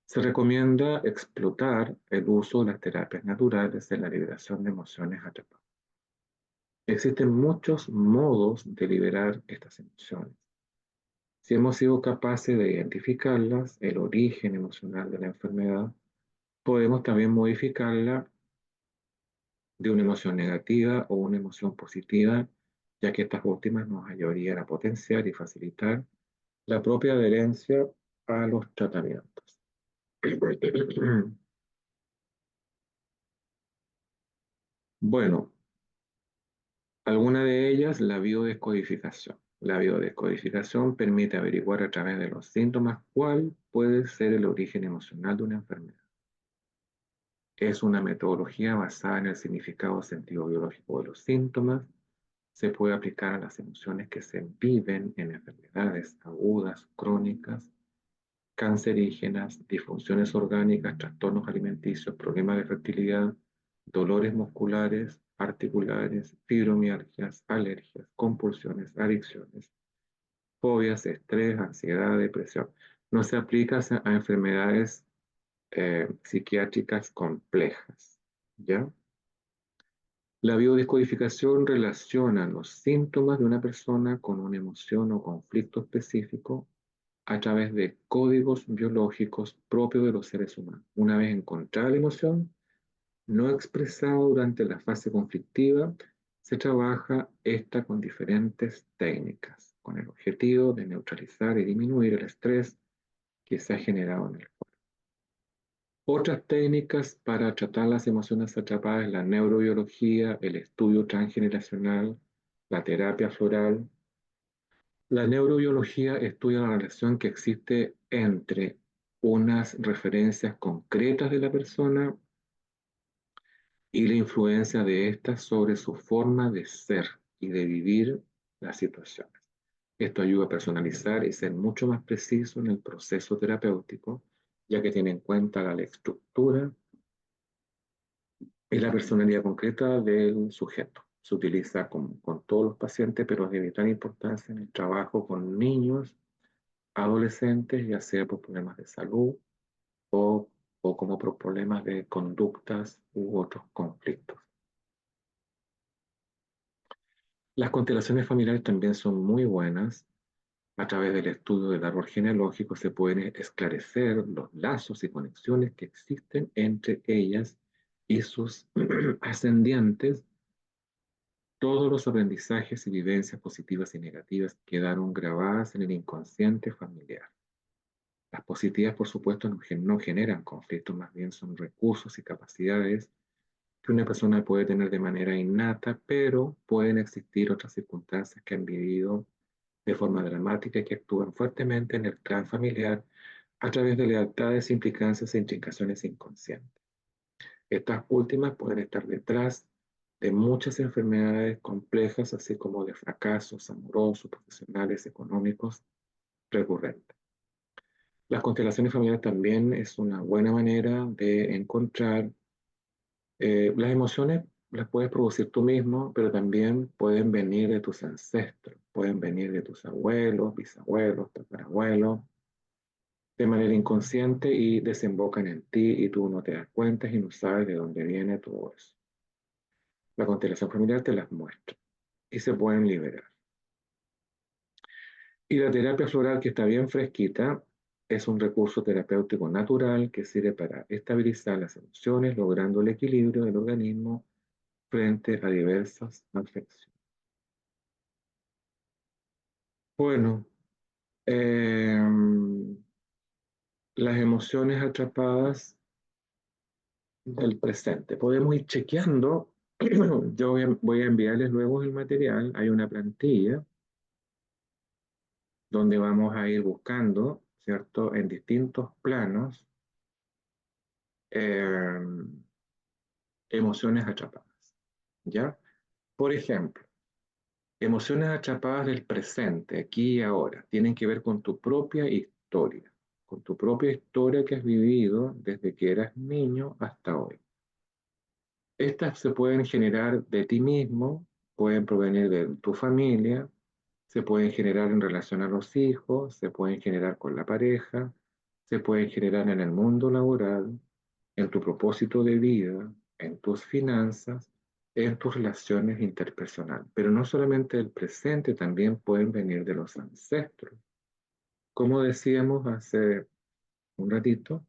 S1: Se recomienda explotar el uso de las terapias naturales en la liberación de emociones atrapadas. Existen muchos modos de liberar estas emociones. Si hemos sido capaces de identificarlas, el origen emocional de la enfermedad, podemos también modificarla de una emoción negativa o una emoción positiva, ya que estas últimas nos ayudarían a potenciar y facilitar la propia adherencia a los tratamientos. Bueno, alguna de ellas, la biodescodificación. La biodescodificación permite averiguar a través de los síntomas cuál puede ser el origen emocional de una enfermedad. Es una metodología basada en el significado sentido biológico de los síntomas. Se puede aplicar a las emociones que se viven en enfermedades agudas, crónicas, cancerígenas, disfunciones orgánicas, trastornos alimenticios, problemas de fertilidad, dolores musculares, articulares, fibromialgias, alergias, compulsiones, adicciones, fobias, estrés, ansiedad, depresión. No se aplica a enfermedades psiquiátricas complejas, ¿ya? La biodescodificación relaciona los síntomas de una persona con una emoción o conflicto específico a través de códigos biológicos propios de los seres humanos. Una vez encontrada la emoción, no expresada durante la fase conflictiva, se trabaja esta con diferentes técnicas, con el objetivo de neutralizar y disminuir el estrés que se ha generado en el cuerpo. Otras técnicas para tratar las emociones atrapadas es la neurobiología, el estudio transgeneracional, la terapia floral. La neurobiología estudia la relación que existe entre unas referencias concretas de la persona y la influencia de estas sobre su forma de ser y de vivir las situaciones. Esto ayuda a personalizar y ser mucho más preciso en el proceso terapéutico, ya que tiene en cuenta la estructura y la personalidad concreta del sujeto. Se utiliza con todos los pacientes, pero es de vital importancia en el trabajo con niños, adolescentes, ya sea por problemas de salud o, o como por problemas de conductas u otros conflictos. Las constelaciones familiares también son muy buenas. A través del estudio del árbol genealógico se pueden esclarecer los lazos y conexiones que existen entre ellas y sus ascendientes. Todos los aprendizajes y vivencias positivas y negativas quedaron grabadas en el inconsciente familiar. Las positivas, por supuesto, no generan conflictos, más bien son recursos y capacidades que una persona puede tener de manera innata, pero pueden existir otras circunstancias que han vivido de forma dramática y que actúan fuertemente en el clan familiar a través de lealtades, implicancias e intrincaciones inconscientes. Estas últimas pueden estar detrás de muchas enfermedades complejas, así como de fracasos amorosos, profesionales, económicos recurrentes. Las constelaciones familiares también es una buena manera de encontrar las emociones. Las puedes producir tú mismo, pero también pueden venir de tus ancestros, pueden venir de tus abuelos, bisabuelos, tatarabuelos, de manera inconsciente y desembocan en ti y tú no te das cuenta y no sabes de dónde viene todo eso. La constelación familiar te las muestra y se pueden liberar. Y la terapia floral, que está bien fresquita, es un recurso terapéutico natural que sirve para estabilizar las emociones, logrando el equilibrio del organismo frente a diversas afecciones. Bueno, eh, las emociones atrapadas del presente. Podemos ir chequeando. Yo voy a enviarles luego el material. Hay una plantilla donde vamos a ir buscando, ¿cierto? En distintos planos, eh, emociones atrapadas, ¿ya? Por ejemplo, emociones atrapadas del presente, aquí y ahora, tienen que ver con tu propia historia que has vivido desde que eras niño hasta hoy. Estas se pueden generar de ti mismo, pueden provenir de tu familia, se pueden generar en relación a los hijos, se pueden generar con la pareja, se pueden generar en el mundo laboral, en tu propósito de vida, en tus finanzas, en tus relaciones interpersonales. Pero no solamente del presente, también pueden venir de los ancestros, como decíamos hace un ratito,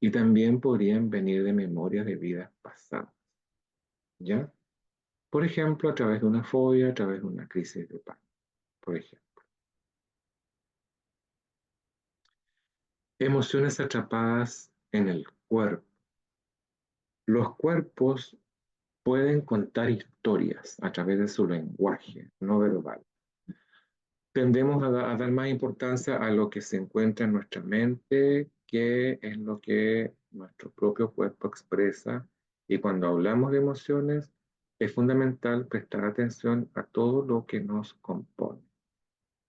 S1: y también podrían venir de memorias de vidas pasadas, ¿ya? Por ejemplo, a través de una fobia, a través de una crisis de pánico, por ejemplo. Emociones atrapadas en el cuerpo. Los cuerpos pueden contar historias a través de su lenguaje no verbal. Tendemos a dar más importancia a lo que se encuentra en nuestra mente que en lo que nuestro propio cuerpo expresa. Y cuando hablamos de emociones, es fundamental prestar atención a todo lo que nos compone.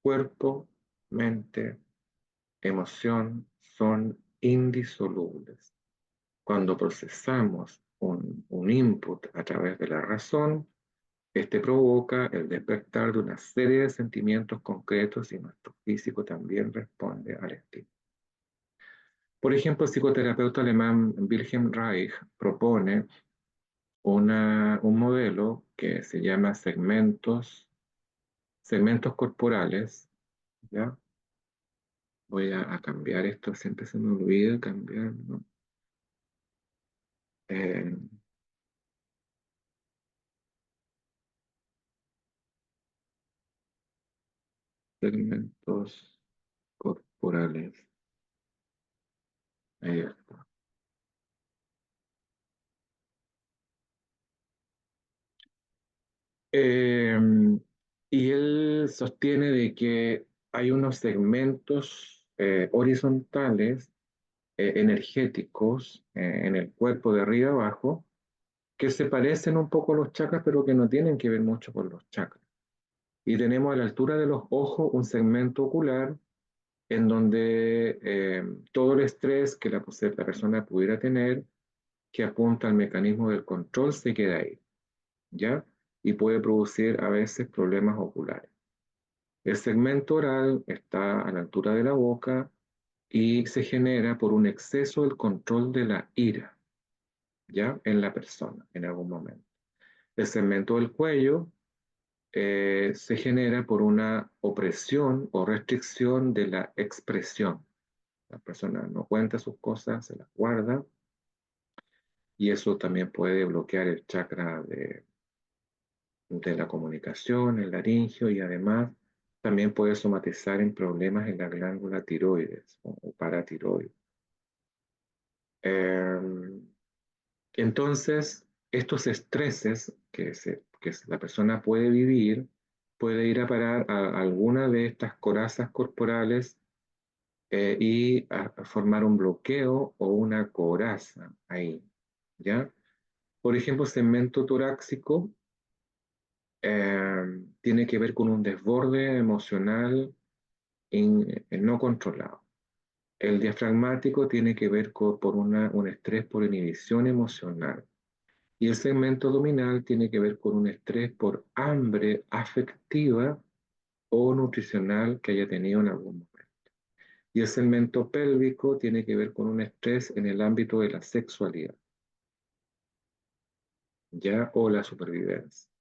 S1: Cuerpo, mente, emoción son indisolubles. Cuando procesamos un input a través de la razón, este provoca el despertar de una serie de sentimientos concretos y nuestro físico también responde al estímulo. Por ejemplo, el psicoterapeuta alemán Wilhelm Reich propone un modelo que se llama segmentos corporales, ¿ya? Voy a cambiar esto, siempre se me olvida cambiar, ¿no? Eh, segmentos corporales. Ahí está. Eh, y él sostiene de que hay unos segmentos horizontales energéticos en el cuerpo de arriba abajo que se parecen un poco a los chakras, pero que no tienen que ver mucho con los chakras. Y tenemos a la altura de los ojos un segmento ocular en donde todo el estrés que la persona pudiera tener, que apunta al mecanismo del control, se queda ahí, ¿ya? Y puede producir a veces problemas oculares. El segmento oral está a la altura de la boca y se genera por un exceso del control de la ira, ¿ya? En la persona, en algún momento. El segmento del cuello se genera por una opresión o restricción de la expresión. La persona no cuenta sus cosas, se las guarda y eso también puede bloquear el chakra de la comunicación, el laringio y además también puede somatizar en problemas en la glándula tiroides o paratiroides. Eh, entonces, estos estreses que la persona puede vivir, puede ir a parar a alguna de estas corazas corporales y a formar un bloqueo o una coraza ahí, ¿ya? Por ejemplo, segmento torácico tiene que ver con un desborde emocional no controlado. El diafragmático tiene que ver por un estrés por inhibición emocional. Y el segmento abdominal tiene que ver con un estrés por hambre afectiva o nutricional que haya tenido en algún momento. Y el segmento pélvico tiene que ver con un estrés en el ámbito de la sexualidad, ya, o la supervivencia.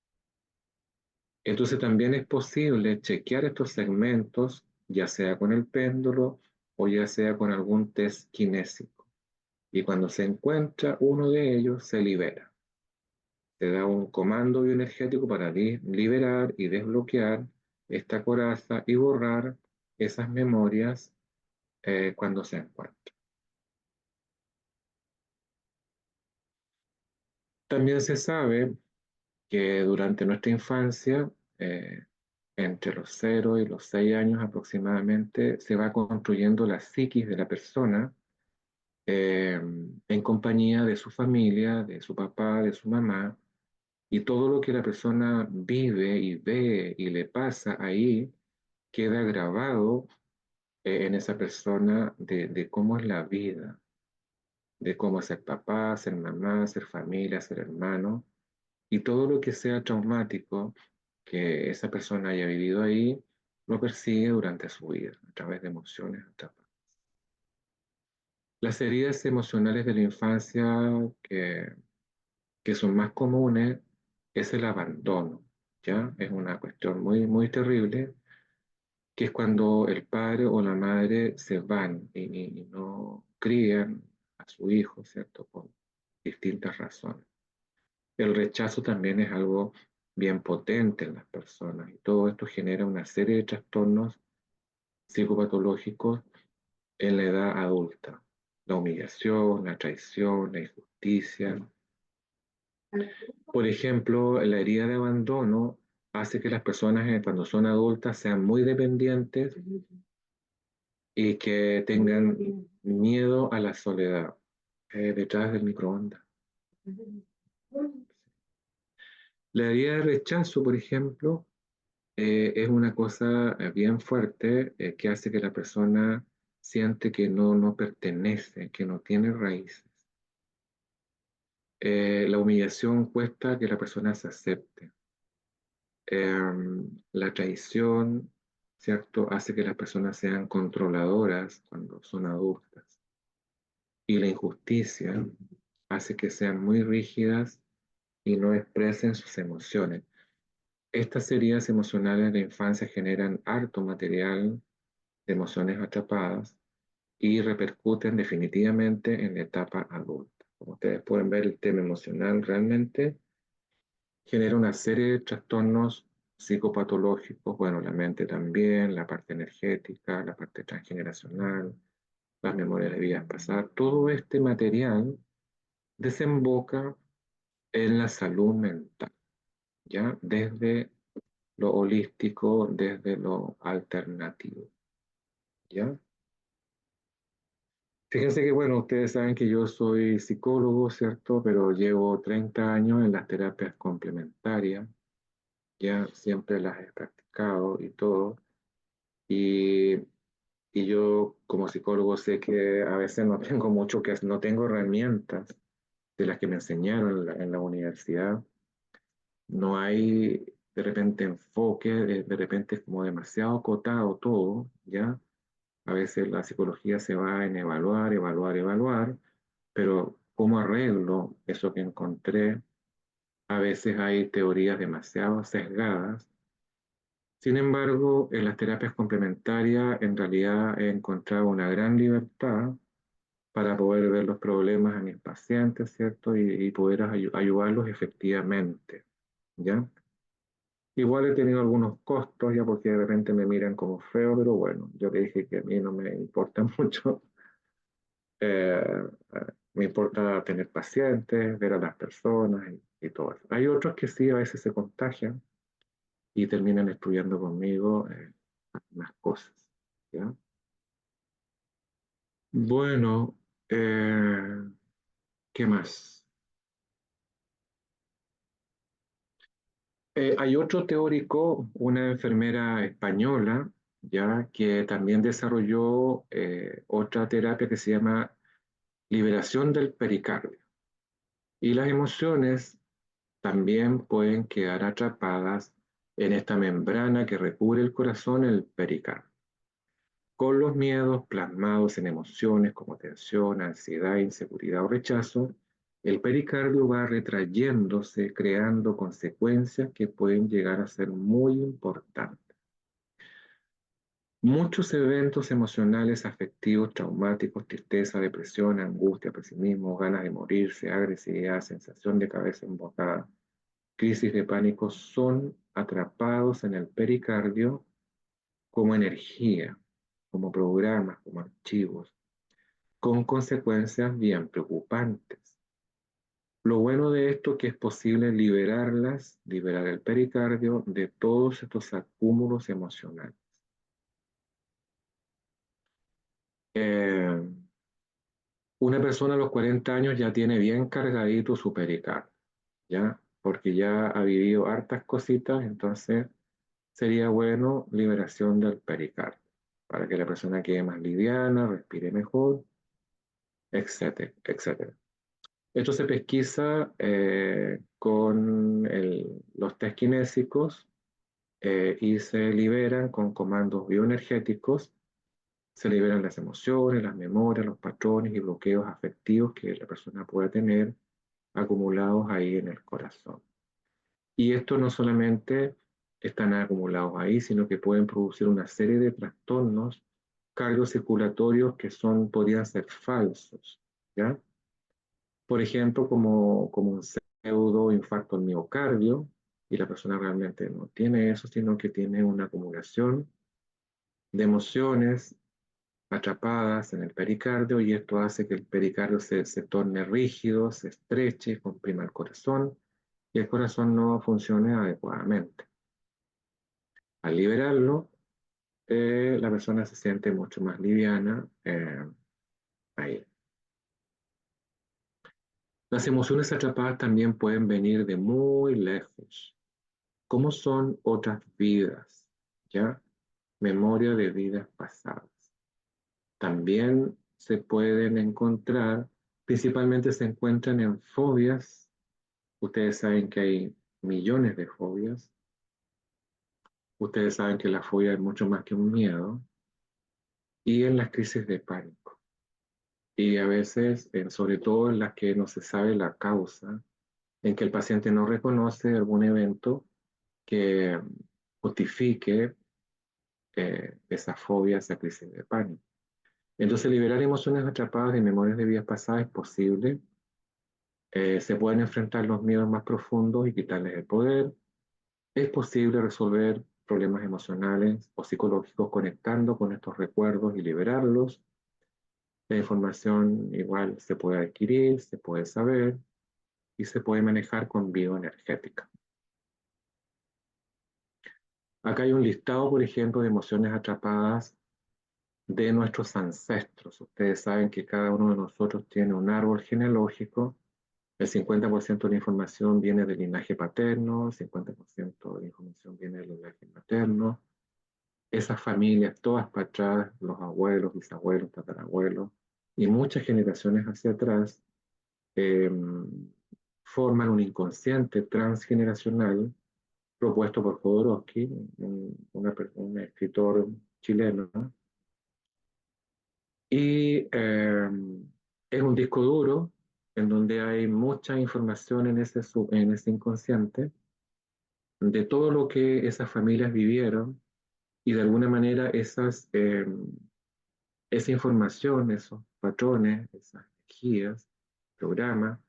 S1: Entonces también es posible chequear estos segmentos, ya sea con el péndulo o ya sea con algún test kinésico. Y cuando se encuentra uno de ellos, se libera. Se da un comando bioenergético para liberar y desbloquear esta coraza y borrar esas memorias cuando se encuentra. También se sabe que durante nuestra infancia, eh, entre los 0 y los 6 años aproximadamente, se va construyendo la psiquis de la persona en compañía de su familia, de su papá, de su mamá, y todo lo que la persona vive y ve y le pasa ahí queda grabado en esa persona de cómo es la vida, de cómo es ser papá, ser mamá, ser familia, ser hermano, y todo lo que sea traumático que esa persona haya vivido ahí, lo persigue durante su vida, a través de emociones atrapadas. Las heridas emocionales de la infancia que son más comunes es el abandono, ¿ya? Es una cuestión muy, muy terrible, que es cuando el padre o la madre se van y no crían a su hijo, ¿cierto? Por distintas razones. El rechazo también es algo bien potente en las personas y todo esto genera una serie de trastornos psicopatológicos en la edad adulta. La humillación, la traición, la injusticia. Por ejemplo, la herida de abandono hace que las personas cuando son adultas sean muy dependientes y que tengan miedo a la soledad detrás del microondas. La herida de rechazo, por ejemplo, es una cosa bien fuerte que hace que la persona siente que no pertenece, que no tiene raíces. La humillación cuesta que la persona se acepte. La traición, ¿cierto? Hace que las personas sean controladoras cuando son adultas. Y la injusticia hace que sean muy rígidas y no expresen sus emociones. Estas heridas emocionales de la infancia generan harto material de emociones atrapadas y repercuten definitivamente en la etapa adulta. Como ustedes pueden ver, el tema emocional realmente genera una serie de trastornos psicopatológicos, bueno, la mente también, la parte energética, la parte transgeneracional, las memorias de vidas pasadas, todo este material desemboca en la salud mental, ¿ya? Desde lo holístico, desde lo alternativo, ¿ya? Fíjense que, bueno, ustedes saben que yo soy psicólogo, ¿cierto? Pero llevo 30 años en las terapias complementarias, ya siempre las he practicado y todo. Y, y yo como psicólogo sé que a veces no tengo mucho que hacer, no tengo herramientas de las que me enseñaron en la universidad. No hay de repente enfoque, de repente es como demasiado acotado todo, ¿ya? A veces la psicología se va en evaluar, evaluar, evaluar, pero ¿cómo arreglo eso que encontré? A veces hay teorías demasiado sesgadas. Sin embargo, en las terapias complementarias en realidad he encontrado una gran libertad para poder ver los problemas a mis pacientes, ¿cierto? Y poder ayudarlos efectivamente, ¿ya? Igual he tenido algunos costos, ya porque de repente me miran como feo, pero bueno, yo le dije que a mí no me importa mucho. Me importa tener pacientes, ver a las personas y todo eso. Hay otros que sí, a veces se contagian y terminan estudiando conmigo más cosas, ¿ya? Bueno, ¿qué más? Hay otro teórico, una enfermera española, ya que también desarrolló otra terapia que se llama liberación del pericardio. Y las emociones también pueden quedar atrapadas en esta membrana que recubre el corazón, el pericardio. Con los miedos plasmados en emociones como tensión, ansiedad, inseguridad o rechazo, el pericardio va retrayéndose, creando consecuencias que pueden llegar a ser muy importantes. Muchos eventos emocionales, afectivos, traumáticos, tristeza, depresión, angustia, pesimismo, ganas de morirse, agresividad, sensación de cabeza embocada, crisis de pánico, son atrapados en el pericardio como energía, como programas, como archivos, con consecuencias bien preocupantes. Lo bueno de esto es que es posible liberarlas, liberar el pericardio de todos estos acúmulos emocionales. Eh, una persona a los 40 años ya tiene bien cargadito su pericardio, ¿ya? Porque ya ha vivido hartas cositas, entonces sería bueno liberación del pericardio, para que la persona quede más liviana, respire mejor, etcétera, etcétera. Esto se pesquisa con los test kinésicos y se liberan con comandos bioenergéticos, se liberan las emociones, las memorias, los patrones y bloqueos afectivos que la persona pueda tener acumulados ahí en el corazón. Y esto no solamente están acumulados ahí, sino que pueden producir una serie de trastornos cardiocirculatorios que podrían ser falsos, ¿ya? Por ejemplo, como un pseudo infarto al miocardio, y la persona realmente no tiene eso, sino que tiene una acumulación de emociones atrapadas en el pericardio y esto hace que el pericardio se torne rígido, se estreche, comprima el corazón y el corazón no funcione adecuadamente. Al liberarlo, la persona se siente mucho más liviana ahí. Las emociones atrapadas también pueden venir de muy lejos. ¿Cómo son otras vidas? ¿Ya? Memoria de vidas pasadas. También se pueden encontrar, principalmente se encuentran en fobias. Ustedes saben que hay millones de fobias. Ustedes saben que la fobia es mucho más que un miedo. Y en las crisis de pánico. Y a veces, sobre todo en las que no se sabe la causa, en que el paciente no reconoce algún evento que justifique esa fobia, esa crisis de pánico. Entonces, liberar emociones atrapadas de memorias de vidas pasadas es posible. Se pueden enfrentar los miedos más profundos y quitarles el poder. Es posible resolver problemas emocionales o psicológicos conectando con estos recuerdos y liberarlos. La información igual se puede adquirir, se puede saber y se puede manejar con bioenergética. Acá hay un listado, por ejemplo, de emociones atrapadas de nuestros ancestros. Ustedes saben que cada uno de nosotros tiene un árbol genealógico. El 50% de la información viene del linaje paterno, el 50% de la información viene del linaje materno. Esas familias, todas para atrás, los abuelos, bisabuelos, tatarabuelos, y muchas generaciones hacia atrás, eh, forman un inconsciente transgeneracional propuesto por Jodorowsky, un escritor chileno, ¿no? Y es un disco duro en donde hay mucha información en ese inconsciente de todo lo que esas familias vivieron y de alguna manera esa información, esos patrones, esas energías, programas,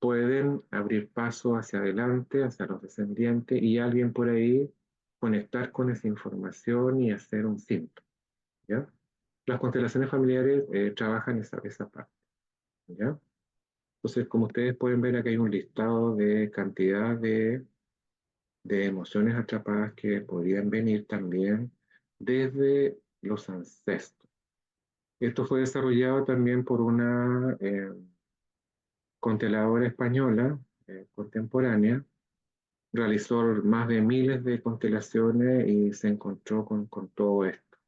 S1: pueden abrir paso hacia adelante, hacia los descendientes y alguien por ahí conectar con esa información y hacer un síntoma, ¿ya? Las constelaciones familiares trabajan esa parte, ¿ya? Entonces, como ustedes pueden ver, aquí hay un listado de cantidad de emociones atrapadas que podrían venir también desde los ancestros. Esto fue desarrollado también por una consteladora española contemporánea. Realizó más de miles de constelaciones y se encontró con todo esto,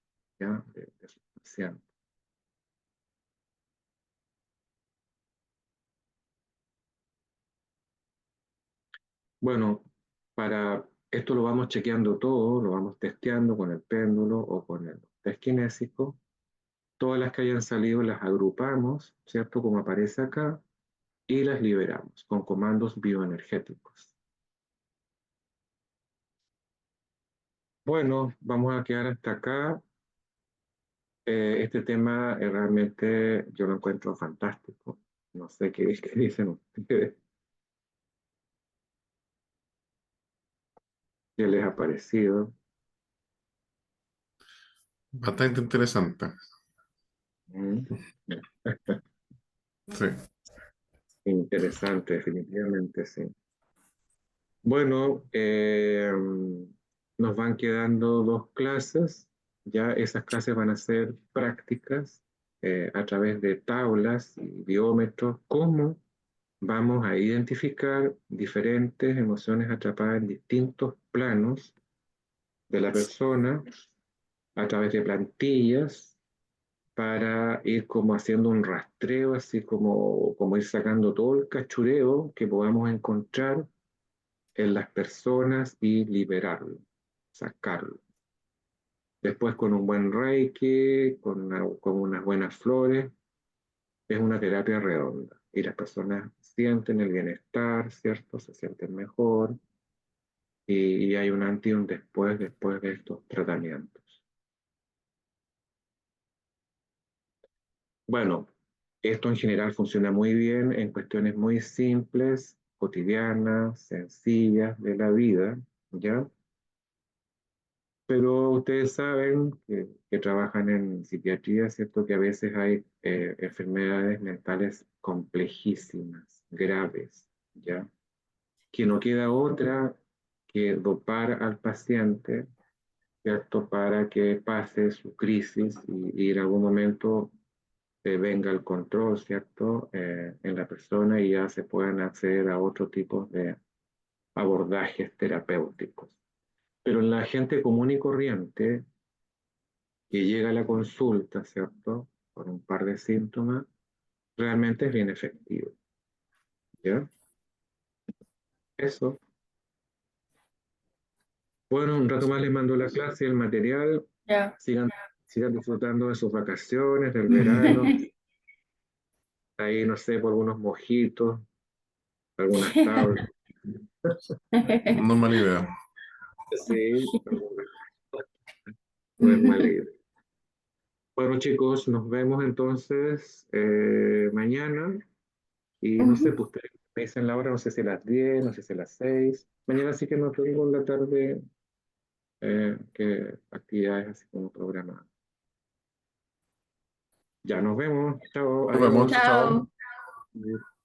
S1: ¿ya? De sus pacientes. Bueno, para esto lo vamos chequeando todo, lo vamos testeando con el péndulo o con el test kinésico. Todas las que hayan salido las agrupamos, ¿cierto? Como aparece acá, y las liberamos con comandos bioenergéticos. Bueno, vamos a quedar hasta acá. Este tema realmente yo lo encuentro fantástico. No sé qué dicen ustedes, qué les ha parecido.
S2: Bastante interesante.
S1: Mm.
S2: Sí.
S1: Interesante, definitivamente, sí. Bueno, nos van quedando dos clases. Ya esas clases van a ser prácticas a través de tablas y biómetros. ¿Cómo vamos a identificar diferentes emociones atrapadas en distintos planos de la persona a través de plantillas para ir como haciendo un rastreo, así como ir sacando todo el cachureo que podamos encontrar en las personas y liberarlo, sacarlo? Después con un buen reiki, con unas buenas flores, es una terapia redonda y las personas sienten el bienestar, ¿cierto? Se sienten mejor y hay un antes y un después de estos tratamientos. Bueno, esto en general funciona muy bien en cuestiones muy simples, cotidianas, sencillas de la vida, ¿ya? Pero ustedes saben que trabajan en psiquiatría, ¿cierto? Que a veces hay enfermedades mentales complejísimas, graves, ¿ya? Que no queda otra que dopar al paciente, ¿cierto? Para que pase su crisis y en algún momento venga el control, ¿cierto? En la persona y ya se puedan acceder a otro tipo de abordajes terapéuticos. Pero en la gente común y corriente que llega a la consulta, ¿cierto? Con un par de síntomas, realmente es bien efectivo, ¿ya? Eso. Bueno, un rato más les mando la clase y el material.
S3: Ya.
S1: Sigan, sigan disfrutando de sus vacaciones, del verano. Ahí, no sé, por unos mojitos, algunas tablas.
S2: No mala idea.
S1: Sí, no es mala idea. Bueno, chicos, nos vemos entonces mañana. Y no sé,
S3: Ujú.
S1: pues ustedes me dicen la hora, no sé si a las 10, no sé si a las 6. Mañana sí que no tengo en la tarde que actividades así como programadas. Ya nos vemos. Chao,
S2: Nos vemos, chao,
S1: adiós.
S2: chao.
S3: Chao.